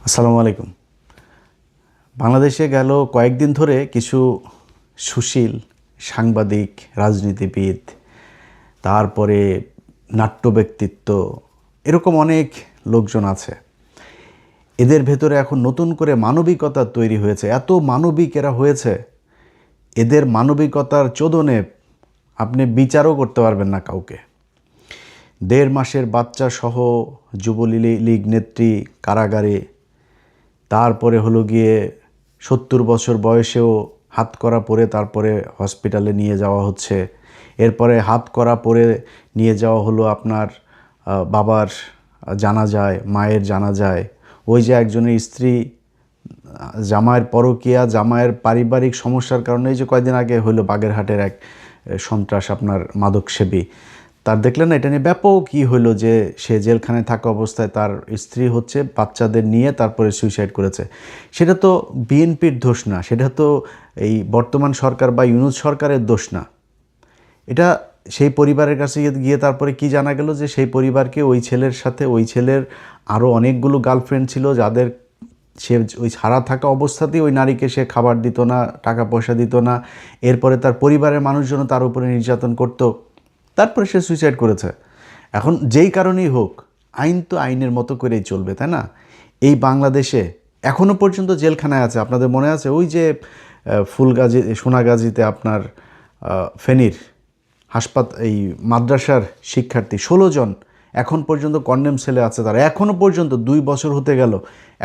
আসসালামু আলাইকুম। বাংলাদেশে গেল কয়েকদিন ধরে কিছু সুশীল সাংবাদিক, রাজনীতিবিদ, তারপরে নাট্য ব্যক্তিত্ব, এরকম অনেক লোকজন আছে। এদের ভেতরে এখন নতুন করে মানবিকতা তৈরি হয়েছে। এত মানবিক এরা হয়েছে, এদের মানবিকতার চোদনে আপনি বিচারও করতে পারবেন না কাউকে। ১.৫ মাসের বাচ্চা সহ যুবলীগ নেত্রী কারাগারে, তারপরে হলো গিয়ে ৭০ বছর বয়সেও হাতকড়া পরে তারপরে হসপিটালে নিয়ে যাওয়া হচ্ছে। এরপরে হাতকড়া পরে নিয়ে যাওয়া হলো আপনার বাবার জানাজায়, মায়ের জানাজায়। ওই যে একজনের স্ত্রী জামাইয়ের পরকীয়া, জামাইয়ের পারিবারিক সমস্যার কারণে এই যে কয়েকদিন আগে হলো বাগেরহাটের এক সন্ত্রাস আপনার মাদকসেবী, তার দেখলেন না, এটা নিয়ে ব্যাপক হলো যে সে জেলখানায় থাকা অবস্থায় তার স্ত্রী হচ্ছে বাচ্চাদের নিয়ে তারপরে সুইসাইড করেছে। সেটা তো বিএনপির দোষ না, সেটা তো এই বর্তমান সরকার বা ইউনূস সরকারের দোষ না। এটা সেই পরিবারের কাছে গিয়ে তারপরে কি জানা গেল যে সেই পরিবারকে ওই ছেলের সাথে ওই ছেলের আরও অনেকগুলো গার্লফ্রেন্ড ছিল, যাদের সে ওই ছাড়া থাকা অবস্থাতেই ওই নারীকে সে খাবার দিত না, টাকা পয়সা দিত না। এরপরে তার পরিবারের মানুষজন তার উপরে নির্যাতন করতো, তারপরে সে সুইসাইড করেছে। এখন যেই কারণেই হোক, আইন তো আইনের মতো করেই চলবে, তাই না? এই বাংলাদেশে এখনও পর্যন্ত জেলখানায় আছে, আপনাদের মনে আছে ওই যে ফুলগাজী, সোনাগাজীতে আপনার ফেনীর এই মাদ্রাসার শিক্ষার্থী ১৬ জন এখন পর্যন্ত কন্ডেম সেলে আছে। তারা এখনও পর্যন্ত ২ বছর হতে গেল,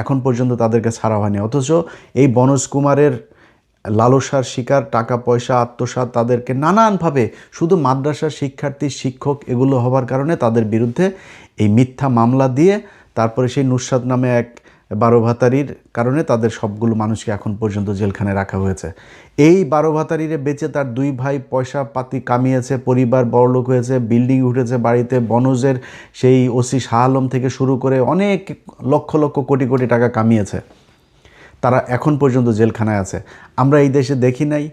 এখন পর্যন্ত তাদেরকে ছাড়া হয়নি। অথচ এই বনোজ কুমারের লালসার শিকার, টাকা পয়সা আত্মসাৎ, তাদেরকে নানানভাবে শুধু মাদ্রাসার শিক্ষার্থী, শিক্ষক এগুলো হবার কারণে তাদের বিরুদ্ধে এই মিথ্যা মামলা দিয়ে তারপরে সেই নুসরাত নামে এক ১২ ভাতারির কারণে তাদের সবগুলো মানুষকে এখন পর্যন্ত জেলখানায় রাখা হয়েছে। এই ১২ ভাতারিরে বেঁচে তার ২ ভাই পয়সা পাতি কামিয়েছে, পরিবার বড়লোক হয়েছে, বিল্ডিং উঠেছে বাড়িতে। বনজের সেই ওসি শাহ আলম থেকে শুরু করে অনেক লক্ষ লক্ষ কোটি কোটি টাকা কামিয়েছে, তারা এখন পর্যন্ত জেলখানায় আছে। আমরা এই দেশে দেখি নাই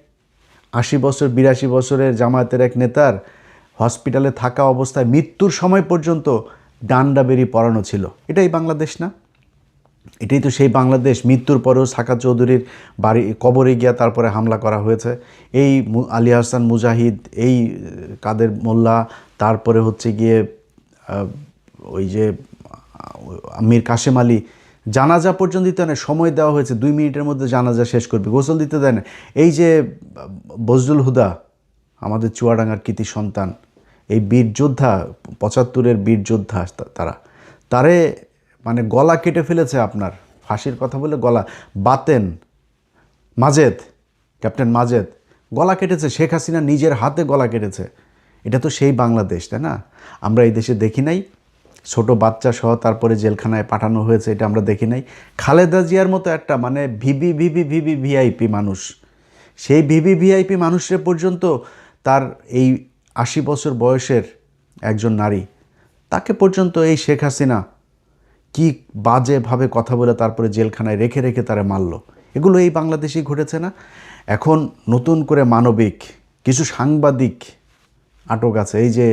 ৮০ বছর ৮২ বছরের জামায়াতের এক নেতার হসপিটালে থাকা অবস্থায় মৃত্যুর সময় পর্যন্ত ডান্ডা বেরি পরানো ছিল। এটাই বাংলাদেশ না? এটাই তো সেই বাংলাদেশ। মৃত্যুর পরেও সাকাত চৌধুরীর বাড়ি কবরে গিয়া তারপরে হামলা করা হয়েছে। এই আলী হাসান মুজাহিদ, এই কাদের মোল্লা, তারপরে হচ্ছে গিয়ে ওই যে মীর কাশেম আলী, জানাজা পর্যন্ত দিতে না, সময় দেওয়া হয়েছে ২ মিনিটের মধ্যে জানাজা শেষ করবে, গোসল দিতে দেয় না। এই যে বজলুল হুদা, আমাদের চুয়াডাঙ্গার কৃতি সন্তান, এই বীর যোদ্ধা, ৭৫-এর বীর যোদ্ধা, তারে মানে গলা কেটে ফেলেছে আপনার, ফাঁসির কথা বলে গলা। বাতেন মাজেদ, ক্যাপ্টেন মাজেদ গলা কেটেছে, শেখ হাসিনা নিজের হাতে গলা কেটেছে। এটা তো সেই বাংলাদেশ, তাই না? আমরা এই দেশে দেখি নাই? ছোট বাচ্চা সহ তারপরে জেলখানায় পাঠানো হয়েছে, এটা আমরা দেখি নাই? খালেদা জিয়ার মতো একটা মানে ভিভিআইপি মানুষ, সেই ভিভিআইপি মানুষের পর্যন্ত তার এই ৮০ বছর বয়সের একজন নারী, তাকে পর্যন্ত এই শেখ হাসিনা কি বাজেভাবে কথা বলে তারপরে জেলখানায় রেখে রেখে তারা মারল। এগুলো এই বাংলাদেশেই ঘটেছে না? এখন নতুন করে মানবিক কিছু সাংবাদিক আটক আছে। এই যে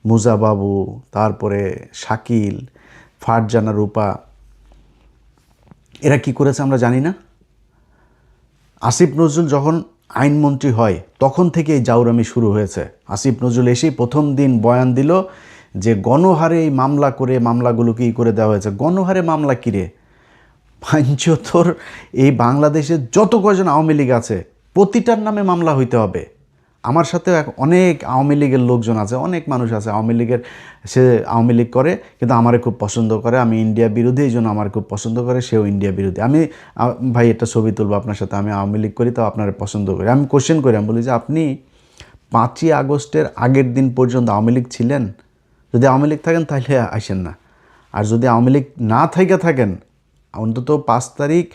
মুজা বাবু, তারপরে শাকিল, ফারজানা রূপা, এরা কি করেছে আমরা জানি না? আসিফ নজরুল যখন আইনমন্ত্রী হয় তখন থেকে এই জাউরামি শুরু হয়েছে। আসিফ নজরুল এসেই প্রথম দিন বয়ান দিল যে গণহারে এই মামলা করে মামলাগুলোকে করে দেওয়া হয়েছে। গণহারে মামলা কিরে? পাঞ্চতর এই বাংলাদেশে যত কয়জন আওয়ামী লীগ আছে প্রতিটার নামে মামলা হইতে হবে। আমার সাথে অনেক আওয়ামী লীগের লোকজন আছে, অনেক মানুষ আছে আওয়ামী লীগের, সে আওয়ামী লীগ করে কিন্তু আমারে খুব পছন্দ করে, আমি ইন্ডিয়া বিরোধী, এই জন্য আমার খুব পছন্দ করে, সেও ইন্ডিয়া বিরোধী। আমি ভাই একটা ছবি তুলবো আপনার সাথে, আমি আওয়ামী লীগ করি, তো আপনারা পছন্দ করি। আমি কোশ্চেন করি, আমি বলি যে আপনি ৫ই আগস্টের আগের দিন পর্যন্ত আওয়ামী লীগ ছিলেন? যদি আওয়ামী লীগ থাকেন তাহলে আসেন না, আর যদি আওয়ামী লীগ না থাকেন অন্তত ৫ তারিখ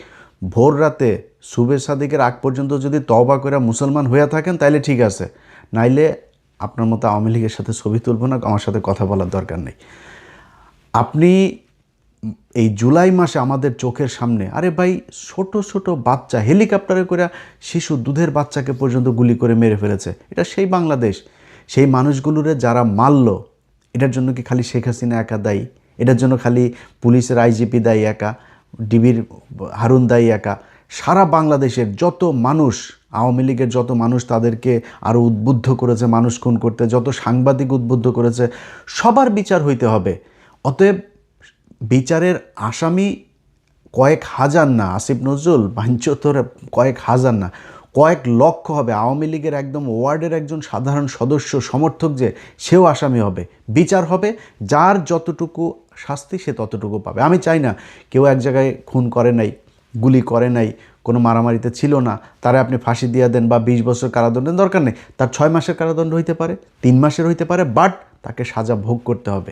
ভোর রাতে শুভে সাদিকের আগ পর্যন্ত যদি তওবা করে মুসলমান হয়ে থাকেন তাইলে ঠিক আছে, নাইলে আপনার মতো আওয়ামী লীগের সাথে ছবি তুলব না, আমার সাথে কথা বলার দরকার নেই। আপনি এই জুলাই মাসে আমাদের চোখের সামনে, আরে ভাই ছোট ছোট বাচ্চা হেলিকপ্টারে করে শিশু দুধের বাচ্চাকে পর্যন্ত গুলি করে মেরে ফেলেছে। এটা সেই বাংলাদেশ। সেই মানুষগুলোরে যারা মারল, এটার জন্য কি খালি শেখ হাসিনা একা দায়ী? এটার জন্য খালি পুলিশের আইজিপি দায়ী একা? ডিবির হারুন দাই একা, সারা বাংলাদেশের যত মানুষ, আওয়ামী লীগের যত মানুষ তাদেরকে আরও উদ্বুদ্ধ করেছে মানুষ খুন করতে, যত সাংবাদিক উদ্বুদ্ধ করেছে, সবার বিচার হইতে হবে। অতএব বিচারের আসামি কয়েক হাজার না, আসিফ নজরুল বাঞ্চতর কয়েক হাজার না, কয়েক লক্ষ হবে। আওয়ামী লীগের একদম ওয়ার্ডের একজন সাধারণ সদস্য সমর্থক যে, সেও আসামি হবে, বিচার হবে, যার যতটুকু শাস্তি সে ততটুকু পাবে। আমি চাই না কেউ এক জায়গায় খুন করে নাই, গুলি করে নাই, কোনো মারামারিতে ছিল না, তারা আপনি ফাঁসি দিয়ে দেন বা 20 বছর কারাদণ্ডের দরকার নেই, তার 6 মাসের কারাদণ্ড হইতে পারে, 3 মাসের হইতে পারে, বাট তাকে সাজা ভোগ করতে হবে।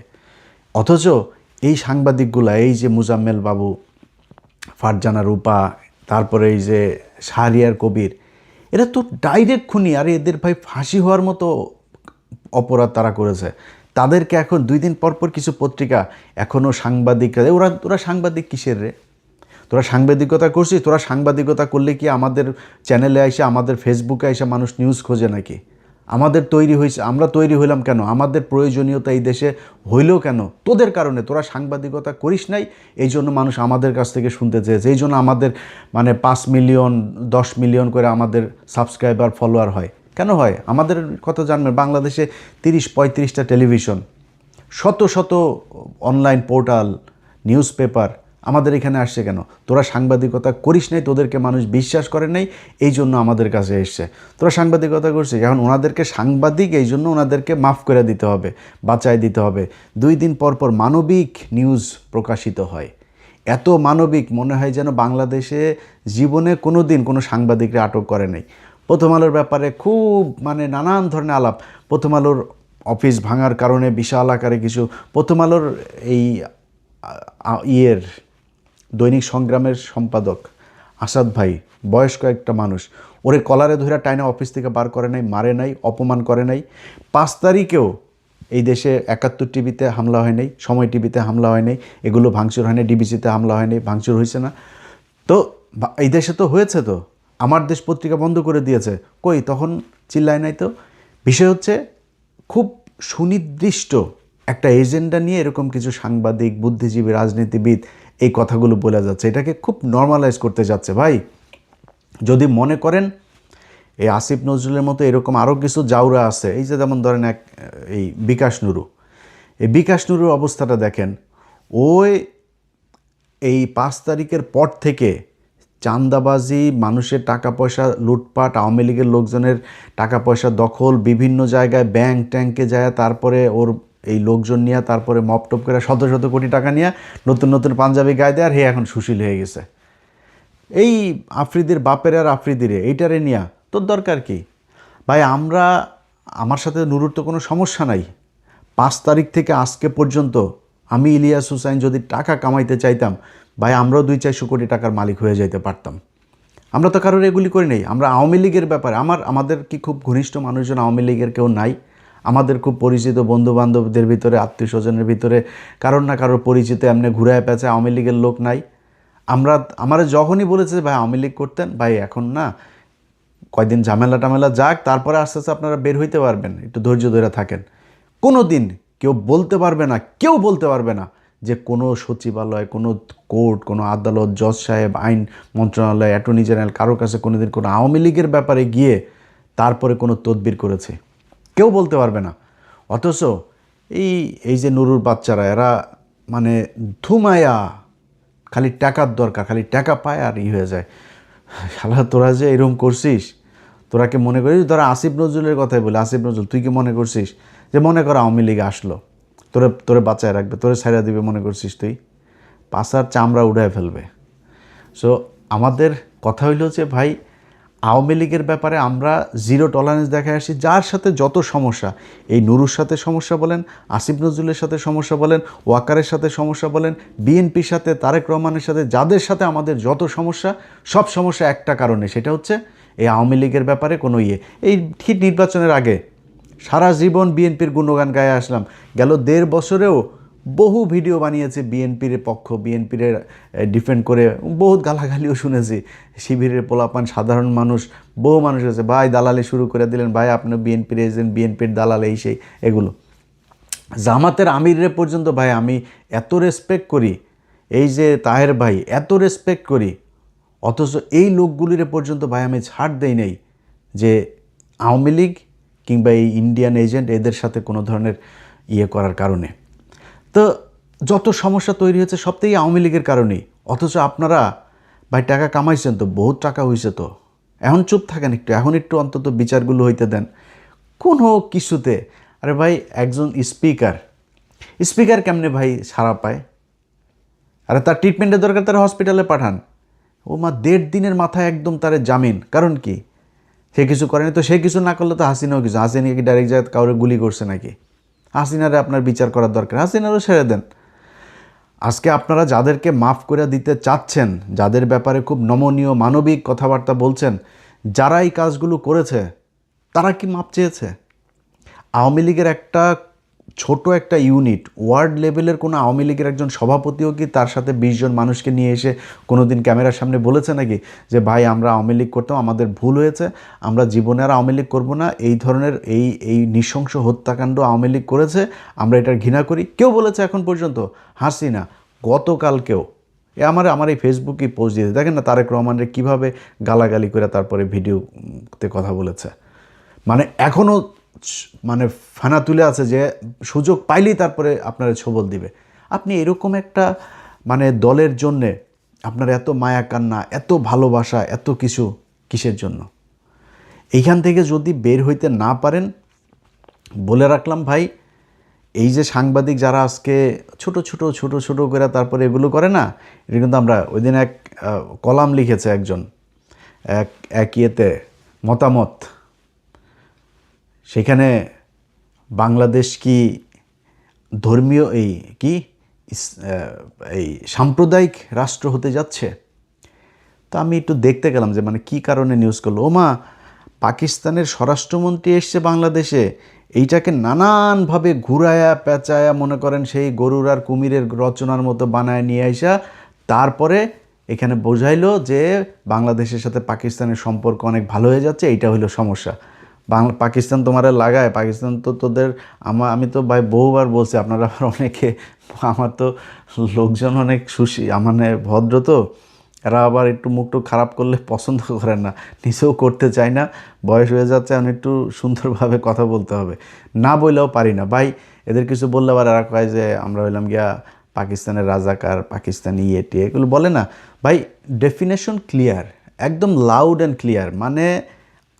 অথচ এই সাংবাদিকগুলা, এই যে মুজাম্মেল বাবু, ফারজানা রূপা, তারপরে এই যে শাহরিয়ার কবির, এরা তো ডাইরেক্ট খুনি। আর এদের ভাই ফাঁসি হওয়ার মতো অপরাধ তারা করেছে। তাদেরকে এখন 2 দিন পর পর কিছু পত্রিকা এখনও সাংবাদিকরা, ওরা সাংবাদিক কিসের রে? তোরা সাংবাদিকতা করছিস? তোরা সাংবাদিকতা করলে কি আমাদের চ্যানেলে এসে, আমাদের ফেসবুকে এসে মানুষ নিউজ খোঁজে নাকি? আমাদের তৈরি হয়েছে, আমরা তৈরি হইলাম কেন? আমাদের প্রয়োজনীয়তা এই দেশে হইলেও কেন? তোদের কারণে। তোরা সাংবাদিকতা করিস নাই, এই জন্য মানুষ আমাদের কাছ থেকে শুনতে চেয়েছে, এই জন্য আমাদের 5 মিলিয়ন 10 মিলিয়ন করে আমাদের সাবস্ক্রাইবার ফলোয়ার হয়। কেন হয়? আমাদের কথা জানবেন, বাংলাদেশে 30-35টা টেলিভিশন, শত শত অনলাইন পোর্টাল, নিউজ পেপার আমাদের এখানে আসছে কেন? তোরা সাংবাদিকতা করিস নাই, তোদেরকে মানুষ বিশ্বাস করে নাই, এই জন্য আমাদের কাছে এসছে। তোরা সাংবাদিকতা করছিস, এখন ওনাদেরকে সাংবাদিক, এই জন্য ওনাদেরকে মাফ করে দিতে হবে, বাঁচাই দিতে হবে। 2 দিন পর পর মানবিক নিউজ প্রকাশিত হয়, এত মানবিক, মনে হয় যেন বাংলাদেশে জীবনে কোনো দিন কোনো সাংবাদিকরা আটক করে নাই। প্রথম আলোর ব্যাপারে খুব নানান ধরনের আলাপ। প্রথম আলোর অফিস ভাঙার কারণে বিশাল আকারে কিছু, প্রথম আলোর এই দৈনিক সংগ্রামের সম্পাদক আসাদ ভাই, বয়স্ক একটা মানুষ, ওরে কলারে ধরে টাইনা অফিস থেকে বার করে নাই, মারে নাই, অপমান করে নাই। 5 তারিখেও এই দেশে 71 টিভিতে হামলা হয় নাই, সময় টিভিতে হামলা হয় নাই, এগুলো ভাঙচুর হয় নাই, ডিবিসিতে হামলা হয় নাই, ভাঙচুর হয়েছে না। তো এই দেশে তো হয়েছে, তো আমার দেশ পত্রিকা বন্ধ করে দিয়েছে, কই তখন চিল্লায় নাই তো। বিষয় হচ্ছে খুব সুনির্দিষ্ট একটা এজেন্ডা নিয়ে এরকম কিছু সাংবাদিক, বুদ্ধিজীবী, রাজনীতিবিদ এই কথাগুলো বলে যাচ্ছে, এটাকে খুব নর্মালাইজ করতে যাচ্ছে। ভাই, যদি মনে করেন এই আসিফ নজরুলের মতো এরকম আরও কিছু জাউরা আছে, এই যে যেমন ধরেন এই বিকাশ নুরু, এই বিকাশ নুরুর অবস্থাটা দেখেন, ওই এই 5 তারিখের পর থেকে চাঁদাবাজি, মানুষের টাকা পয়সা লুটপাট, আওয়ামী লীগের লোকজনের টাকা পয়সা দখল, বিভিন্ন জায়গায় ব্যাংক ট্যাঙ্কে যায়, তারপরে ওর এই লোকজন নিয়ে, তারপরে মপটপ করে শত শত কোটি টাকা নিয়ে নতুন নতুন পাঞ্জাবি গায়ে দেয়, আর হে এখন সুশীল হয়ে গেছে। এই আফ্রিদির বাপের আর আফ্রিদিরে এইটারে নিয়া তোর দরকার কি? ভাই, আমার সাথে নুরুর তো কোনো সমস্যা নাই। 5 তারিখ থেকে আজকে পর্যন্ত আমি ইলিয়াস হুসাইন যদি টাকা কামাইতে চাইতাম, ভাই আমরাও 200-400 কোটি টাকার মালিক হয়ে যাইতে পারতাম। আমরা তো কারোর এগুলি করি নাই। আমরা আওয়ামী লীগের ব্যাপারে, আমাদের কি খুব ঘনিষ্ঠ মানুষজন আওয়ামী লীগের কেউ নাই? আমাদের খুব পরিচিত বন্ধুবান্ধবদের ভিতরে, আত্মীয় স্বজনের ভিতরে কারোর না কারোর পরিচিত এমনি ঘুরায় পেঁচে আওয়ামী লীগের লোক নাই? আমরা যখনই বলেছে ভাই আওয়ামী লীগ করতেন, ভাই এখন না, কয়দিন ঝামেলা টামেলা যাক, তারপরে আস্তে আস্তে আপনারা বের হইতে পারবেন, একটু ধৈর্য ধরে থাকেন। কোনো দিন কেউ বলতে পারবে না যে কোনো সচিবালয়, কোনো কোর্ট, কোনো আদালত, জজ সাহেব, আইন মন্ত্রণালয়, অ্যাটর্নি জেনারেল কারোর কাছে কোনো দিন কোনো আওয়ামী লীগের ব্যাপারে গিয়ে তারপরে কোনো তদবির করেছে, কেউ বলতে পারবে না। অথচ এই যে নুরুর বাচ্চারা, এরা ধুমায়া, খালি টাকার দরকার, খালি টাকা পায় আর হয়ে যায়। শালা তোরা যে এরকম করছিস, তোরা কি মনে করিস, ধরা আসিফ নজরুলের কথাই বলে, আসিফ নজরুল তুই কি মনে করছিস যে মনে কর আওয়ামী লীগ আসলো তোরে বাঁচায় রাখবে, তোরে ছাইড়া দিবে মনে করছিস? তুই পাশার চামড়া উড়ায় ফেলবে। সো আমাদের কথা হইল যে ভাই, আওয়ামী লীগের ব্যাপারে আমরা জিরো টলারেন্স দেখায় আসি। যার সাথে যত সমস্যা, এই নুরুর সাথে সমস্যা বলেন, আসিফ নজরুলের সাথে সমস্যা বলেন, ওয়াকারের সাথে সমস্যা বলেন, বিএনপির সাথে, তারেক রহমানের সাথে, যাদের সাথে আমাদের যত সমস্যা, সব সমস্যা একটা কারণে, সেটা হচ্ছে এই আওয়ামী লীগের ব্যাপারে কোনো এই ঠিক নির্বাচনের আগে সারা জীবন বিএনপির গুণগান গায়ে আসলাম, গেল 1.5 বছরেও বহু ভিডিও বানিয়েছে বিএনপির পক্ষ, বিএনপির ডিফেন্ড করে, বহুত গালাগালিও শুনেছি। শিবিরের পোলাপান, সাধারণ মানুষ, বহু মানুষ আছে, ভাই দালালি শুরু করে দিলেন, ভাই আপনি বিএনপির এজেন্ট, বিএনপির দালাল, এই সেই এগুলো। জামাতের আমিররে পর্যন্ত ভাই আমি এত রেসপেক্ট করি, এই যে তাহের ভাই এত রেসপেক্ট করি, অথচ এই লোকগুলির পর্যন্ত ভাই আমি ছাড় দেই নাই যে আওয়ামী লীগ কিংবা এই ইন্ডিয়ান এজেন্ট এদের সাথে কোনো ধরনের ইয়ে করার কারণে। তো যত সমস্যা তৈরি হয়েছে সব থেকে আওয়ামী লীগের কারণেই। অথচ আপনারা ভাই টাকা কামাইছেন তো, বহুত টাকা হয়েছে তো, এখন চুপ থাকেন একটু, এখন একটু অন্তত বিচারগুলো হইতে দেন কোনো কিছুতে। আরে ভাই একজন স্পিকার কেমনে ভাই ছাড়া পায়? আরে তার ট্রিটমেন্টের দরকার, তার হসপিটালে পাঠান। ও মা 1.5 দিনের মাথায় একদম তার জামিন, কারণ কি? সে কিছু করেনি তো, সে কিছু না করলে তো হাসিনাও কিছু। হাসিনা কি ডাইরেক্ট যায় কাউরে গুলি করছে নাকি? হাসিনারে আপনার বিচার করার দরকার, হাসিনারও ছেড়ে দেন। আজকে আপনারা যাদেরকে মাফ করে দিতে চাচ্ছেন, যাদের ব্যাপারে খুব নমনীয় মানবিক কথাবার্তা বলছেন, যারা এই কাজগুলো করেছে তারা কি মাপ চেয়েছে? আওয়ামী লীগের একটা ছোট একটা ইউনিট, ওয়ার্ড লেভেলের কোনো আওয়ামী লীগের একজন সভাপতিও কি তার সাথে 20 জন মানুষকে নিয়ে এসে কোনো দিন ক্যামেরার সামনে বলেছে নাকি যে ভাই আমরা আওয়ামী লীগ করতাম, আমাদের ভুল হয়েছে, আমরা জীবনে আর আওয়ামী লীগ করবো না, এই ধরনের এই নৃশংস হত্যাকাণ্ড আওয়ামী লীগ করেছে, আমরা এটার ঘৃণা করি? কেউ বলেছে এখন পর্যন্ত? হাসিনা গতকালকেও আমার এই ফেসবুকে পোস্ট দিয়েছে, দেখেন না তারেক রহমানের কীভাবে গালাগালি করে তারপরে ভিডিওতে কথা বলেছে। মানে এখনও মানে ফানা তুলে আছে যে সুযোগ পাইলেই তারপরে আপনারা ছবল দিবে। আপনি এরকম একটা মানে দলের জন্যে আপনার এত মায়া কান্না, এত ভালোবাসা, এত কিছু কিসের জন্য? এইখান থেকে যদি বের হইতে না পারেন, বলে রাখলাম ভাই, এই যে সাংবাদিক যারা আজকে ছোট ছোট করে তারপরে এগুলো করে না, এটা কিন্তু আমরা ওই দিন এক কলাম লিখেছে একজন এক ইয়েতে মতামত, সেখানে বাংলাদেশ কি ধর্মীয় এই সাম্প্রদায়িক রাষ্ট্র হতে যাচ্ছে? তো আমি একটু দেখতে গেলাম যে মানে কি কারণে নিউজ করলো। ওমা, পাকিস্তানের স্বরাষ্ট্রমন্ত্রী এসছে বাংলাদেশে, এইটাকে নানানভাবে ঘুরায়া পেঁচায়া মনে করেন সেই গরুর আর কুমিরের রচনার মতো বানায় নিয়ে আইসা তারপরে এখানে বোঝাইলো যে বাংলাদেশের সাথে পাকিস্তানের সম্পর্ক অনেক ভালো হয়ে যাচ্ছে, এইটা হইলো সমস্যা। পাকিস্তান তোমারে লাগায়, পাকিস্তান তো তোদের আমি তো ভাই বহুবার বলছি, আপনারা আবার অনেকে, আমার তো লোকজন অনেক মানে ভদ্র, তো এরা আবার একটু মুখটুক খারাপ করলে পছন্দ করেন না, নিজেও করতে চায় না, বয়স হয়ে যাচ্ছে, এখন একটু সুন্দরভাবে কথা বলতে হবে, না বললেও পারি না ভাই। এদের কিছু বললে আবার এরা কয় যে আমরা হইলাম গিয়া পাকিস্তানের রাজাকার, পাকিস্তানি ইয়েটি, এগুলো বলে না ভাই। ডেফিনেশন ক্লিয়ার, একদম লাউড অ্যান্ড ক্লিয়ার। মানে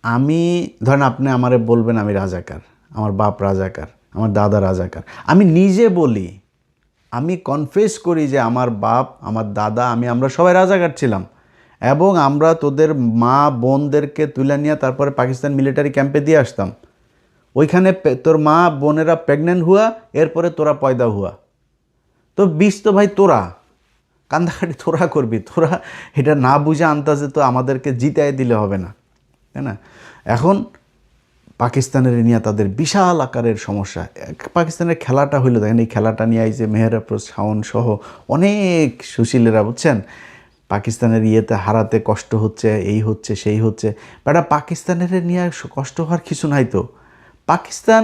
আমি ধরেন আপনি আমারে বলবেন আমি রাজাকার, আমার বাপ রাজাকার, আমার দাদা রাজাকার, আমি নিজে বলি, আমি কনফেস করি যে আমার বাপ, আমার দাদা, আমরা সবাই রাজাকার ছিলাম, এবং আমরা তোদের মা বোনদেরকে তুলে নিয়ে তারপরে পাকিস্তান মিলিটারি ক্যাম্পে দিয়ে আসতাম। ওইখানে তোর মা বোনেরা প্রেগনেন্ট হুয়া, এরপরে তোরা পয়দা হুয়া, তো বিষ তো ভাই তোরা কান্দাকাটি তোরা করবি, তোরা এটা না বুঝে আন্দাজে তো আমাদেরকে জিতাই দিলে হবে না, তাই না? এখন পাকিস্তানের নিয়ে তাদের বিশাল আকারের সমস্যা। পাকিস্তানের খেলাটা হইলো, দেখেন এই খেলাটা নিয়ে আইছে মেহের আফরোজ শাওন সহ অনেক সুশীলেরা, বুঝছেন, পাকিস্তানের ইয়েতে হারাতে কষ্ট হচ্ছে, এই হচ্ছে সেই হচ্ছে। বেটা পাকিস্তানের নিয়ে কষ্ট হওয়ার কিছু নাই তো। পাকিস্তান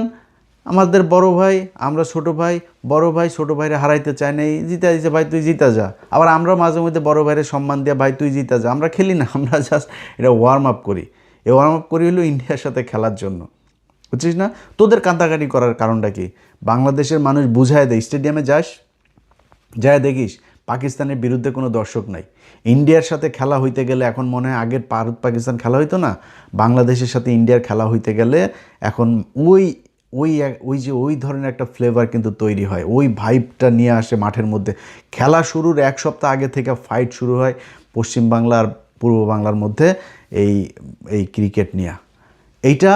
আমাদের বড় ভাই, আমরা ছোট ভাই, বড় ভাই ছোট ভাইরে হারাইতে চাই না, জিতা দিচ্ছে ভাই তুই জিতা যা। আবার আমরা মাঝে মধ্যে বড় ভাইরে সম্মান দিয়ে ভাই তুই জিতা যা, আমরা খেলি না, আমরা জাস্ট এটা ওয়ার্ম আপ করি। এই ওয়ার্ম আপ করি হলো ইন্ডিয়ার সাথে খেলার জন্য, বুঝছিস না? তোদের কান্দাকাটি করার কারণটা কি? বাংলাদেশের মানুষ বুঝায় দেয়, স্টেডিয়ামে যায় দেখিস পাকিস্তানের বিরুদ্ধে কোনো দর্শক নাই। ইন্ডিয়ার সাথে খেলা হইতে গেলে এখন মনে হয় আগের ভারত পাকিস্তান খেলা হইতো না, বাংলাদেশের সাথে ইন্ডিয়ার খেলা হইতে গেলে এখন ওই ধরনের একটা ফ্লেভার কিন্তু তৈরি হয়, ওই ভাইবটা নিয়ে আসে মাঠের মধ্যে। খেলা শুরুর 1 সপ্তাহ আগে থেকে ফাইট শুরু হয় পশ্চিমবাংলা আর পূর্ব বাংলার মধ্যে এই ক্রিকেট নিয়ে। এইটা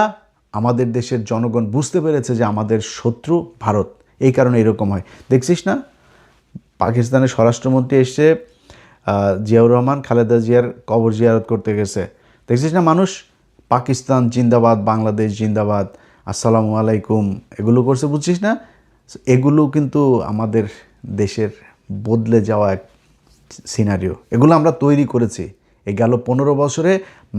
আমাদের দেশের জনগণ বুঝতে পেরেছে যে আমাদের শত্রু ভারত, এই কারণে এরকম হয়। দেখছিস না পাকিস্তানের স্বরাষ্ট্রমন্ত্রী এসে জিয়াউর রহমান খালেদা জিয়ার কবর জিয়ারত করতে গেছে, দেখছিস না মানুষ পাকিস্তান জিন্দাবাদ, বাংলাদেশ জিন্দাবাদ, আসসালামু আলাইকুম এগুলো করছে, বুঝছিস না? এগুলো কিন্তু আমাদের দেশের বদলে যাওয়া এক সিনারিও, এগুলো আমরা তৈরি করেছি, এই গেল 15 বছরে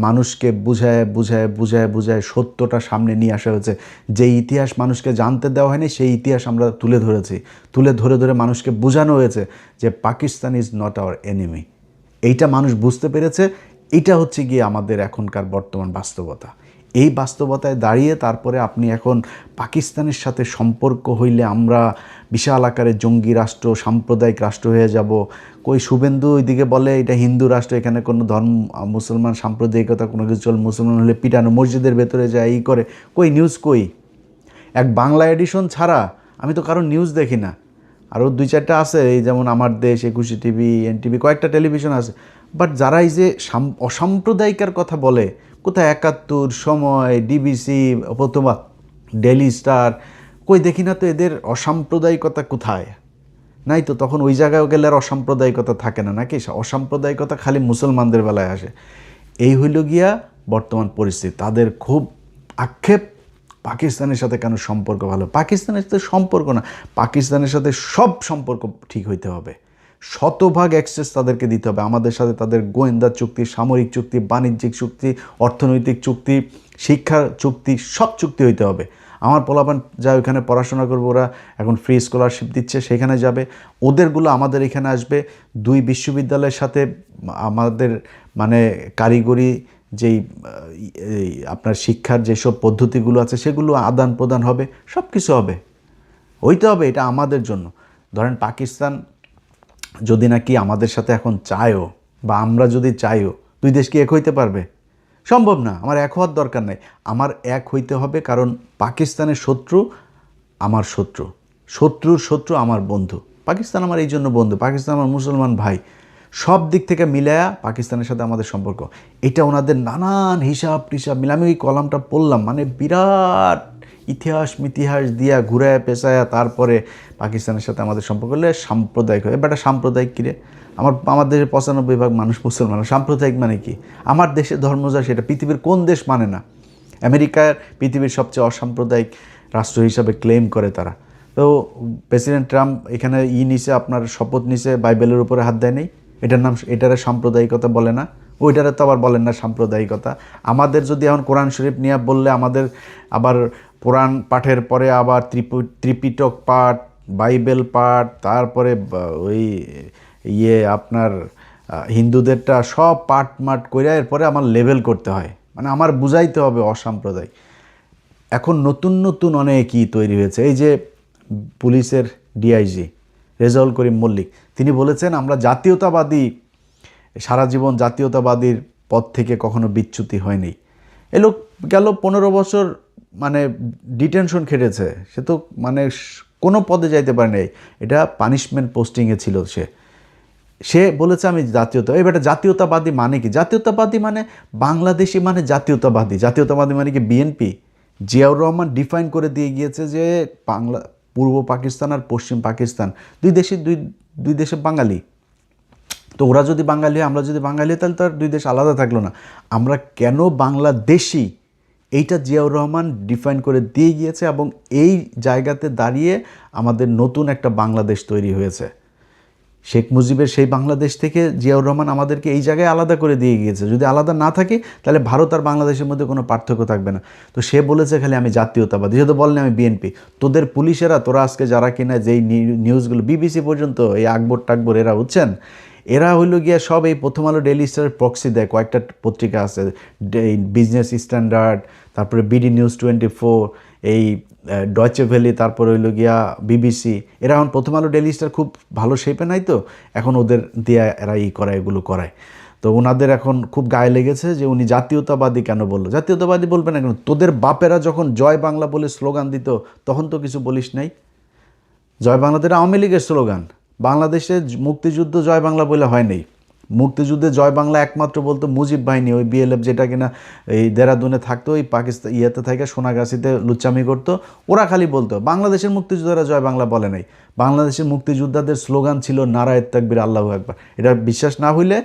মানুষকে বুঝায় বুঝায় বুঝায় বুঝায় সত্যটা সামনে নিয়ে আসা হয়েছে। যে ইতিহাস মানুষকে জানতে দেওয়া হয়নি সেই ইতিহাস আমরা তুলে ধরেছি, তুলে ধরে ধরে মানুষকে বোঝানো হয়েছে যে Pakistan is not our enemy. এইটা মানুষ বুঝতে পেরেছে। এটা হচ্ছে গিয়ে আমাদের এখনকার বর্তমান বাস্তবতা। এই বাস্তবতায় দাঁড়িয়ে তারপরে আপনি এখন পাকিস্তানের সাথে সম্পর্ক হইলে আমরা বিশাল আকারে জঙ্গি রাষ্ট্র, সাম্প্রদায়িক রাষ্ট্র হয়ে যাব। কই শুভেন্দু ওইদিকে বলে এটা হিন্দু রাষ্ট্র, এখানে কোনো ধর্ম মুসলমান সাম্প্রদায়িকতা কোনো কিছু চল, মুসলমান হলে পিটানো, মসজিদের ভেতরে যায় এই করে। কই নিউজ কই? এক বাংলা এডিশন ছাড়া আমি তো কারো নিউজ দেখি না। আরও 2-4টা আছে, এই যেমন আমার দেশ, 21 টিভি, এনটিভি, কয়েকটা টেলিভিশন আছে। বাট যারা এই যে অসাম্প্রদায়িকার কথা বলে, কোথায় 71, সময়, ডিবিসি, প্রথমা, ডেইলি স্টার, কই দেখি না তো এদের অসাম্প্রদায়িকতা কোথায়? নাই তো। তখন ওই জায়গায় গেলে আর অসাম্প্রদায়িকতা থাকে না নাকি? অসাম্প্রদায়িকতা খালি মুসলমানদের বেলায় আসে। এই হইল গিয়া বর্তমান পরিস্থিতি। তাদের খুব আক্ষেপ পাকিস্তানের সাথে কেন সম্পর্ক ভালো। পাকিস্তানের সাথে সম্পর্ক না, পাকিস্তানের সাথে সব সম্পর্ক ঠিক হইতে হবে। শতভাগ অ্যাক্সেস তাদেরকে দিতে হবে। আমাদের সাথে তাদের গোয়েন্দা চুক্তি, সামরিক চুক্তি, বাণিজ্যিক চুক্তি, অর্থনৈতিক চুক্তি, শিক্ষা চুক্তি, সব চুক্তি হইতে হবে। আমার পোলাপান যা ওইখানে পড়াশোনা করবে, ওরা এখন ফ্রি স্কলারশিপ দিচ্ছে, সেখানে যাবে। ওদেরগুলো আমাদের এখানে আসবে। 2 বিশ্ববিদ্যালয়ের সাথে আমাদের মানে কারিগরি যেই আপনার শিক্ষার যেসব পদ্ধতিগুলো আছে সেগুলো আদান প্রদান হবে, সব কিছু হবে, হইতে হবে। এটা আমাদের জন্য। ধরেন পাকিস্তান যদি নাকি আমাদের সাথে এখন চায়ও, বা আমরা যদি চাইও, 2 দেশ কি এক হইতে পারবে? সম্ভব না। আমার এক হওয়ার দরকার নেই। আমার এক হইতে হবে, কারণ পাকিস্তানের শত্রু আমার শত্রু, শত্রুর শত্রু আমার বন্ধু। পাকিস্তান আমার এই জন্য বন্ধু, পাকিস্তান আমার মুসলমান ভাই। সব দিক থেকে মিলায়া পাকিস্তানের সাথে আমাদের সম্পর্ক। এটা ওনাদের নানান হিসাব টিসাব মিলে, আমি ওই কলামটা পড়লাম, মানে বিরাট ইতিহাস মিতিহাস দিয়া ঘুরায় পেঁচায়া তারপরে পাকিস্তানের সাথে আমাদের সম্পর্ক হলে সাম্প্রদায়িক হয়। এবারটা সাম্প্রদায়িক কিরে? আমার দেশের 95% মানুষ মুসলমান। সাম্প্রদায়িক মানে কি? আমার দেশের ধর্ম যা সেটা পৃথিবীর কোন দেশ মানে না? আমেরিকার পৃথিবীর সবচেয়ে অসাম্প্রদায়িক রাষ্ট্র হিসাবে ক্লেম করে তারা। তো প্রেসিডেন্ট ট্রাম্প এখানে নিছে, আপনার শপথ নিছে, বাইবেলের উপরে হাত দেয় নেই। এটারে সাম্প্রদায়িকতা বলে না। ওইটারে তো আবার বলেন না সাম্প্রদায়িকতা। আমাদের যদি এখন কোরআন শরীফ নিয়ে বললে, আমাদের আবার কোরআন পাঠের পরে আবার ত্রিপিটক পাঠ, বাইবেল পাঠ, তারপরে ওই আপনার হিন্দুদেরটা সব পাঠ মাঠ করে এরপরে আমার লেভেল করতে হয়, মানে আমার বুঝাইতে হবে অসাম্প্রদায়িক। এখন নতুন নতুন অনেকই তৈরি হয়েছে। এই যে পুলিশের ডিআইজি রেজাউল করিম মল্লিক, তিনি বলেছেন আমরা জাতীয়তাবাদী, সারা জীবন জাতীয়তাবাদীর পথ থেকে কখনো বিচ্যুতি হয়নি। এ লোক গেল 15 বছর মানে ডিটেনশন খেটেছে, সে তো মানে কোনো পদে যাইতে পারে নাই। এটা পানিশমেন্ট পোস্টিংয়ে ছিল। সে বলেছে আমি জাতীয়তা। এবার জাতীয়তাবাদী মানে কি? জাতীয়তাবাদী মানে বাংলাদেশি, মানে জাতীয়তাবাদী। জাতীয়তাবাদী মানে কি বিএনপি? জিয়াউর রহমান ডিফাইন করে দিয়ে গিয়েছে যে বাংলা, পূর্ব পাকিস্তান আর পশ্চিম পাকিস্তান দুই দেশে বাঙালি। তো ওরা যদি বাঙালি হয়, আমরা যদি বাঙালি, তাহলে তো আর 2 দেশ আলাদা থাকলো না। আমরা কেন বাংলাদেশি, এইটা জিয়াউর রহমান ডিফাইন করে দিয়ে গিয়েছে, এবং এই জায়গাতে দাঁড়িয়ে আমাদের নতুন একটা বাংলাদেশ তৈরি হয়েছে। শেখ মুজিবের সেই বাংলাদেশ থেকে জিয়াউর রহমান আমাদেরকে এই জায়গায় আলাদা করে দিয়ে গিয়েছে। যদি আলাদা না থাকে তাহলে ভারত আর বাংলাদেশের মধ্যে কোনো পার্থক্য থাকবে না। তো সে বলেছে খালি আমি জাতীয়তাবাদী, যেহেতু বলেন আমি বিএনপি। তোদের পুলিশেরা, তোরা আজকে যারা কিনা যেই নিউজগুলো, বিবিসি পর্যন্ত, এই আকবর টাকবর, এরা বুঝছেন, এরা হইল গিয়া সব এই প্রথম আলো, ডেইলি স্টারের প্রক্সি দেয়। কয়েকটা পত্রিকা আছে, বিজনেস স্ট্যান্ডার্ড, তারপরে বিডি নিউজ 24, এই ডয়চে ভ্যালি, তারপরে হইল গিয়া বিবিসি। এরা এখন প্রথম আলো, ডেইলি স্টার খুব ভালো শেপে নাই, তো এখন ওদের দিয়ে এরা করায়, এগুলো করায়। তো ওনাদের এখন খুব গায়ে লেগেছে যে উনি জাতীয়তাবাদী কেন বললো। জাতীয়তাবাদী বলবে না কেন? তোদের বাপেরা যখন জয় বাংলা বলে স্লোগান দিত তখন তো কিছু বলিস নাই। জয় বাংলাতে আওয়ামী লীগের স্লোগান। বাংলাদেশে মুক্তিযুদ্ধ জয় বাংলা বলে হয় নাই। মুক্তিযুদ্ধে জয় বাংলা একমাত্র বলতো মুজিব বাহিনী, ওই বিএলএফ, যেটা কিনা এই দেরাদুনে থাকতো, ওই পাকিস্তান ইয়েতে থেকে সোনাগাছিতে লুচ্চামি করতো, ওরা খালি বলতো। বাংলাদেশের মুক্তিযোদ্ধারা জয় বাংলা বলে নাই। বাংলাদেশের মুক্তিযোদ্ধাদের স্লোগান ছিল নারায়ে তাকবীর, আল্লাহু আকবার। এটা বিশ্বাস না হইলে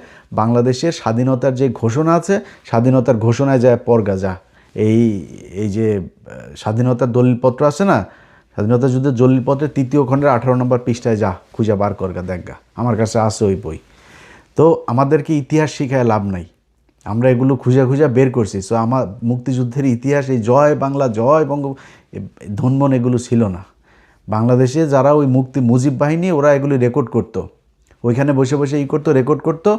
বাংলাদেশের স্বাধীনতার যে ঘোষণা আছে, স্বাধীনতার ঘোষণায় যায় পরগা যা, এই যে স্বাধীনতার দলিলপত্র আছে না, স্বাধীনতা যুদ্ধের দলিলপত্রের 3য় খণ্ডের 18 নম্বর পৃষ্ঠায় যা, খুঁজে বার করগা, দেখগা, আমার কাছে আছে ওই বই। তো আমাদেরকে ইতিহাস শিখায় লাভ নাই, আমরা এগুলো খুঁজে খুঁজে বের করছি। সো আমার মুক্তিযুদ্ধের ইতিহাস, এই জয় বাংলা, জয় বঙ্গ, ধনবন এগুলো ছিল না। বাংলাদেশে যারা ওই মুজিব বাহিনী, ওরা এগুলি রেকর্ড করতো, ওইখানে বসে বসে করতো, রেকর্ড করতো।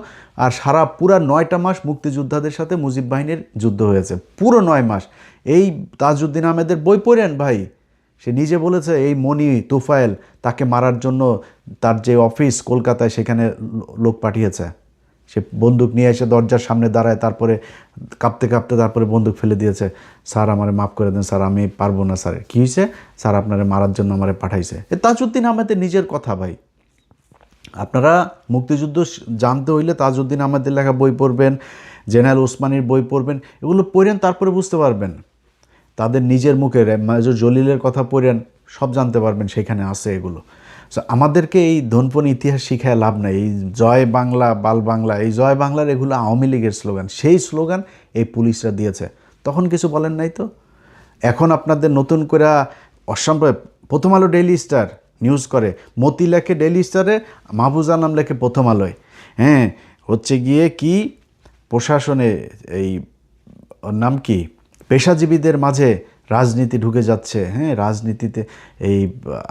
আর সারা পুরা 9টা মাস মুক্তিযোদ্ধাদের সাথে মুজিব বাহিনীর যুদ্ধ হয়েছে, পুরো 9 মাস। এই তাজউদ্দিন আহমেদের বই পড়েন ভাই, সে নিজে বলেছে এই মনি তুফাইল তাকে মারার জন্য তার যে অফিস কলকাতায়, সেখানে লোক পাঠিয়েছে। সে বন্দুক নিয়ে এসে দরজার সামনে দাঁড়ায়, তারপরে কাঁপতে কাঁপতে তারপরে বন্দুক ফেলে দিয়েছে। স্যার আমারে মাফ করে দেন স্যার, আমি পারবো না স্যার। কী হয়েছে স্যার, আপনারে মারার জন্য আমারে পাঠাইছে। তাজউদ্দিন আহমেদের নিজের কথা ভাই। আপনারা মুক্তিযুদ্ধ জানতে হইলে তাজউদ্দিন আহমেদের লেখা বই পড়বেন, জেনারেল ওসমানীর বই পড়বেন, এগুলো পড়েন, তারপরে বুঝতে পারবেন। তাদের নিজের মুখে মেজর জলিলের কথা পড়েন, সব জানতে পারবেন, সেখানে আছে এগুলো। সো আমাদেরকে এই ধনপন ইতিহাস শিখায় লাভ নাই। এই জয় বাংলা, বাল বাংলা, এই জয় বাংলার এগুলো আওয়ামী লীগের স্লোগান। সেই স্লোগান এই পুলিশরা দিয়েছে, তখন কিছু বলেন নাই তো। এখন আপনাদের নতুন করে অসম্ভব। প্রথম আলো ডেইলি স্টার নিউজ করে, মতি লেখে ডেইলি স্টারে, মাহফুজ আলম লেখে প্রথম আলোয়। হ্যাঁ, হচ্ছে গিয়ে কি প্রশাসনে এই ওর নাম কি, পেশাজীবীদের মাঝে রাজনীতি ঢুকে যাচ্ছে। হ্যাঁ, রাজনীতিতে এই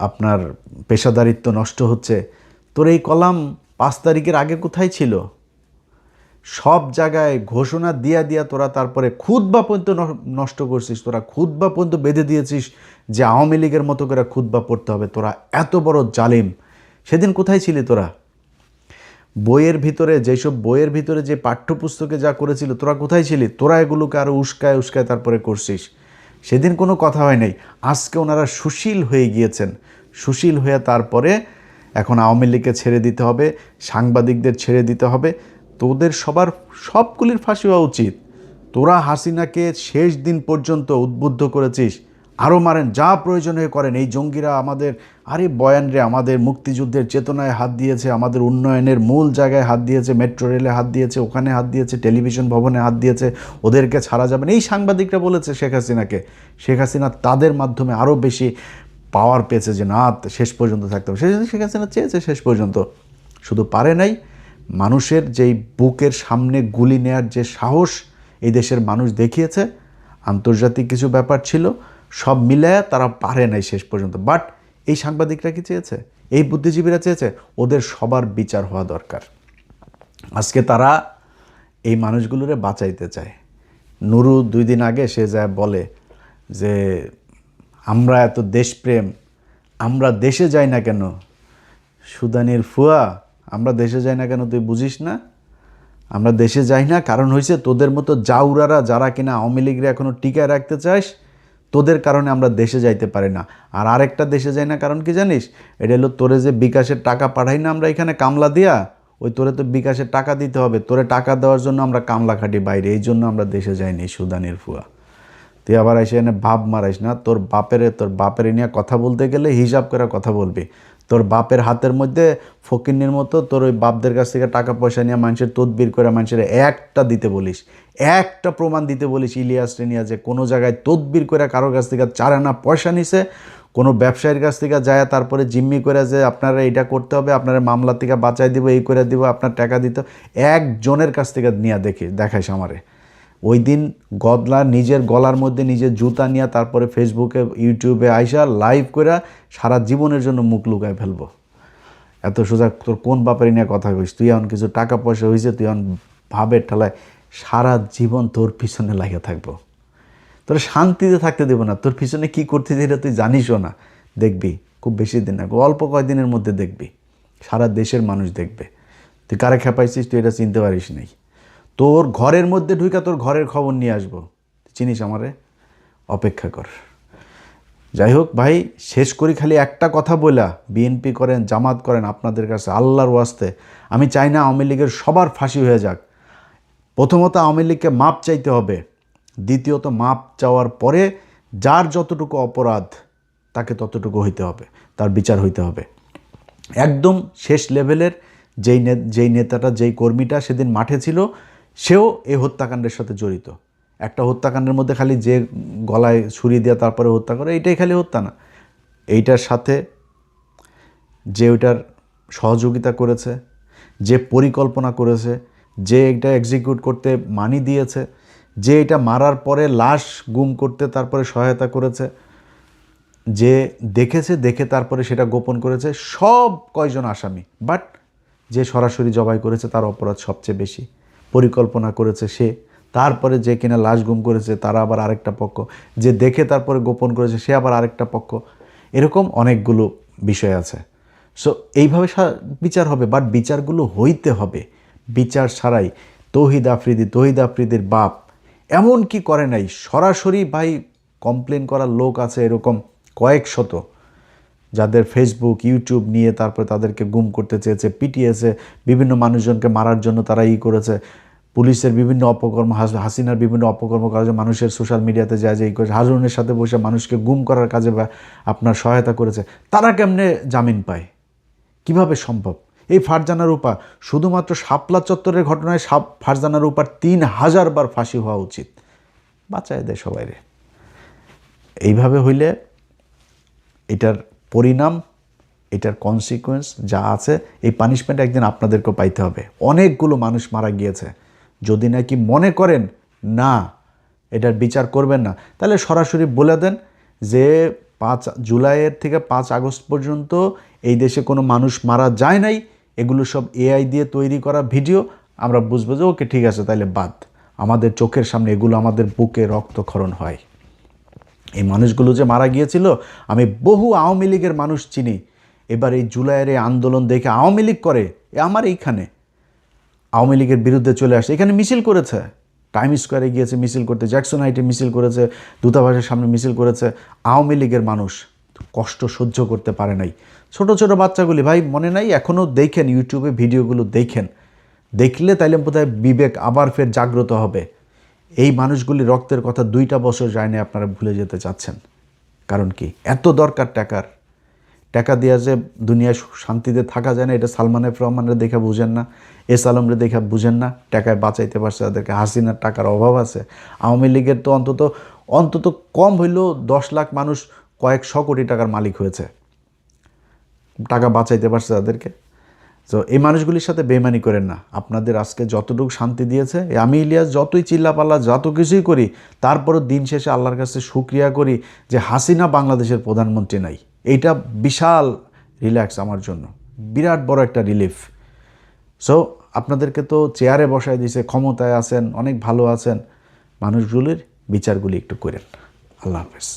আপনার পেশাদারিত্ব নষ্ট হচ্ছে। তোর এই কলাম 5 তারিখের আগে কোথায় ছিল? সব জায়গায় ঘোষণা দিয়া দিয়া তোরা তারপরে খুতবা পর্যন্ত নষ্ট করছিস, তোরা খুতবা পর্যন্ত বেঁধে দিয়েছিস যে আওয়ামী লীগের মতো করে খুতবা পড়তে হবে। তোরা এত বড় জালিম, সেদিন কোথায় ছিলি তোরা? বইয়ের ভিতরে যেসব বইয়ের ভিতরে যে পাঠ্যপুস্তকে যা করেছিল, তোরা কোথায় ছিলি? তোরা এগুলোকে আরও উস্কায় উস্কায় তারপরে করছিস। সেদিন কোনো কথা হয় নাই। আজকে ওনারা সুশীল হয়ে গিয়েছেন, সুশীল হয়ে তারপরে এখন আওয়ামী লীগকে ছেড়ে দিতে হবে, সাংবাদিকদের ছেড়ে দিতে হবে। তোদের সবগুলির ফাঁসি হওয়া উচিত। তোরা হাসিনাকে শেষ দিন পর্যন্ত উদ্বুদ্ধ করেছিস, আরও মারেন, যা প্রয়োজন হয়ে করেন। এই জঙ্গিরা আমাদের, আরে বয়ান রে, আমাদের মুক্তিযুদ্ধের চেতনায় হাত দিয়েছে, আমাদের উন্নয়নের মূল জায়গায় হাত দিয়েছে, মেট্রো রেলে হাত দিয়েছে, ওখানে হাত দিয়েছে, টেলিভিশন ভবনে হাত দিয়েছে, ওদেরকে ছাড়া যাবে না। এই সাংবাদিকরা বলেছে শেখ হাসিনাকে। শেখ হাসিনা তাদের মাধ্যমে আরও বেশি পাওয়ার পেয়েছে যে না, শেষ পর্যন্ত থাকতে হবে। শেখ হাসিনা চেয়েছে শেষ পর্যন্ত, শুধু পারে নাই। মানুষের যেই বুকের সামনে গুলি নেয়ার যে সাহস এই দেশের মানুষ দেখিয়েছে, আন্তর্জাতিক কিছু ব্যাপার ছিল, সব মিলায়া তারা পারে নাই শেষ পর্যন্ত। বাট এই সাংবাদিকরা কি চেয়েছে? এই বুদ্ধিজীবীরা চেয়েছে? ওদের সবার বিচার হওয়া দরকার। আজকে তারা এই মানুষগুলোরে বাঁচাইতে চায়। নুরু 2 দিন আগে সে যায় বলে যে আমরা এত দেশপ্রেম, আমরা দেশে যাই না কেন? সুদানির ফুয়া, আমরা দেশে যাই না কেন তুই বুঝিস না? আমরা দেশে যাই না কারণ হয়েছে তোদের মতো জাউরারা, যারা কিনা আওয়ামী লীগরা এখনও টিকায় রাখতে চাস, তোদের কারণে আমরা দেশে যাইতে পারি না। আর আরেকটা দেশে যাই না কারণ কি জানিস? এটা হলো তোরে যে বিকাশের টাকা পাঠাই না আমরা এখানে কামলা দিয়া, ওই তোরে তো বিকাশের টাকা দিতে হবে, তোরে টাকা দেওয়ার জন্য আমরা কামলা খাটি বাইরে, এই জন্য আমরা দেশে যাইনি। সুদানির ফুয়া, তুই আবার এসে এনে ভাব মারাইস না। তোর বাপের নিয়ে কথা বলতে গেলে হিসাব করে কথা বলবি। তোর বাপের হাতের মধ্যে ফকিন্নির মতো তোর ওই বাপদের কাছ থেকে টাকা পয়সা নিয়ে মানুষের তদবির করে মানুষের একটা দিতে বলিস, একটা প্রমাণ দিতে বলিস ইলিয়াস রেনিয়া যে কোনো জায়গায় তদবির করে কারোর কাছ থেকে 4 আনা পয়সা নিছে, কোনো ব্যবসায়ীর কাছ থেকে যায় তারপরে জিম্মি করে যে আপনারা এইটা করতে হবে, আপনারা মামলা থেকে বাঁচাই দিব, এই করে দিব, আপনার টাকা দিতে, একজনের কাছ থেকে নিয়ে দেখাইস আমারে। ওই দিন গদলা নিজের গলার মধ্যে নিজের জুতা নিয়ে তারপরে ফেসবুকে ইউটিউবে আইসা লাইভ করে সারা জীবনের জন্য মুখ লুকায় ফেলবো। এত সোজা তোর কোন বাপের নিয়ে কথা কইস? তুই এখন কিছু টাকা পয়সা হয়েছে, তুই এখন ভাবের ঠেলায় সারা জীবন তোর পিছনে লাগিয়ে থাকবো, তোর শান্তিতে থাকতে দেবো না। তোর পিছনে কী করতে এটা তুই জানিসও না। দেখবি খুব বেশি দিন না, অল্প কয়েকদিনের মধ্যে দেখবি সারা দেশের মানুষ দেখবে তুই কারে খেপাইছিস, তুই এটা চিনতে পারিস নাই। তোর ঘরের মধ্যে ঢুকে তোর ঘরের খবর নিয়ে আসবো, চিনিস আমারে? অপেক্ষা কর। যাই হোক ভাই, শেষ করি খালি একটা কথা বলা, বিএনপি করেন, জামাত করেন, আপনাদের কাছে আল্লাহর ওয়াস্তে আমি চাই না আওয়ামী লীগের সবার ফাঁসি হয়ে যাক। প্রথমত আওয়ামী লীগকে মাপ চাইতে হবে, দ্বিতীয়ত মাপ চাওয়ার পরে যার যতটুকু অপরাধ তাকে ততটুকু হইতে হবে, তার বিচার হইতে হবে। একদম শেষ লেভেলের যেই নেতাটা, যেই কর্মীটা সেদিন মাঠে ছিল, সেও এই হত্যাকাণ্ডের সাথে জড়িত। একটা হত্যাকাণ্ডের মধ্যে খালি যে গলায় ছুরি দিয়ে তারপরে হত্যা করে, এইটাই খালি হত্যা না, এইটার সাথে যে ওইটার সহযোগিতা করেছে, যে পরিকল্পনা করেছে, যে এটা এক্সিকিউট করতে মানি দিয়েছে, যে এটা মারার পরে লাশ গুম করতে তারপরে সহায়তা করেছে, যে দেখেছে, দেখে তারপরে সেটা গোপন করেছে, সব কয়জন আসামি। বাট যে সরাসরি জবাই করেছে তার অপরাধ সবচেয়ে বেশি। পরিকল্পনা করেছে সে, তারপরে যে কিনা লাশ গুম করেছে তারা আবার আরেকটা পক্ষ, যে দেখে তারপরে গোপন করেছে সে আবার আরেকটা পক্ষ। এরকম অনেকগুলো বিষয় আছে। সো এইভাবে বিচার হবে, বাট বিচারগুলো হইতে হবে। বিচার ছাড়াই তৌহিদ আফ্রিদির বাপ এমন কি করে নাই, সরাসরি ভাই কমপ্লেন করার লোক আছে এরকম কয়েক শত, যাদের ফেসবুক ইউটিউব নিয়ে তারপরে তাদেরকে গুম করতে চেয়েছে, পিটিয়েছে, বিভিন্ন মানুষজনকে মারার জন্য তারা করেছে, পুলিশের বিভিন্ন অপকর্ম, হাসিনার বিভিন্ন অপকর্ম কাজে মানুষের সোশ্যাল মিডিয়াতে যায় যে করেছে, হারুনের সাথে বসে মানুষকে গুম করার কাজে বা আপনার সহায়তা করেছে। তারা কেমনে জামিন পায়, কিভাবে সম্ভব? এই ফারজানা রূপা, শুধুমাত্র শাপলা চত্বরের ঘটনায় ফারজানা রূপার 3000 বার ফাঁসি হওয়া উচিত। বাঁচায় দেয় সবাইরে। এইভাবে হইলে এটার পরিণাম, এটার কনসিকুয়েন্স যা আছে, এই পানিশমেন্ট একদিন আপনাদেরকেও পাইতে হবে। অনেকগুলো মানুষ মারা গিয়েছে। যদি নাকি মনে করেন না এটার বিচার করবেন না, তাহলে সরাসরি বলে দেন যে 5 জুলাইয়ের থেকে 5 আগস্ট পর্যন্ত এই দেশে কোনো মানুষ মারা যায় নাই, এগুলো সব এআই দিয়ে তৈরি করা ভিডিও। আমরা বুঝবো যে ওকে ঠিক আছে, তাইলে বাদ। আমাদের চোখের সামনে এগুলো আমাদের বুকে রক্তক্ষরণ হয়। এই মানুষগুলো যে মারা গিয়েছিল, আমি বহু আওয়ামী লীগের মানুষ চিনি। এবার এই জুলাইয়ের এই আন্দোলন দেখে আওয়ামী লীগ করে, আমার এইখানে আওয়ামী লীগের বিরুদ্ধে চলে আসে, এখানে মিছিল করেছে, টাইম স্কোয়ারে গিয়েছে মিছিল করতে, জ্যাকসন হাইটে মিছিল করেছে, দূতাবাসের সামনে মিছিল করেছে। আওয়ামী লীগের মানুষ কষ্ট সহ্য করতে পারে নাই। ছোট ছোট বাচ্চাগুলি ভাই মনে নাই, এখনও দেখেন ইউটিউবে ভিডিওগুলো দেখেন, দেখলে তাইলে বোধহয় বিবেক আবার ফের জাগ্রত হবে। এই মানুষগুলি রক্তের কথা 2টা বছর যায় না আপনারা ভুলে যেতে চাচ্ছেন। কারণ কি এত দরকার টাকার? টাকা দেওয়া যে দুনিয়ায় শান্তিতে থাকা যায় না, এটা সালমান এফ রহমানরে দেখে বুঝেন না, এস আলমরে দেখে বুঝেন না। টাকায় বাঁচাইতে পারছে তাদেরকে। হাসিনার টাকার অভাব আছে। আওয়ামী লীগের তো অন্তত কম হইলেও 10 লাখ মানুষ কয়েকশো কোটি টাকার মালিক হয়েছে, টাকা বাঁচাইতে পারছে তাদেরকে। তো এই মানুষগুলির সাথে বেইমানি করেন না। আপনাদের আজকে যতটুকু শান্তি দিয়েছে, আমি ইলিয়াস যতই চিল্লাপাল্লা যত কিছুই করি, তারপরও দিন শেষে আল্লাহর কাছে শুকরিয়া করি যে হাসিনা বাংলাদেশের প্রধানমন্ত্রী নাই। এইটা বিশাল রিল্যাক্স আমার জন্য, বিরাট বড় একটা রিলিফ। সো আপনাদেরকে তো চেয়ারে বসায় দিয়েছে, ক্ষমতায় আছেন, অনেক ভালো আছেন, মানুষগুলির বিচারগুলি একটু করেন। আল্লাহ হাফেজ।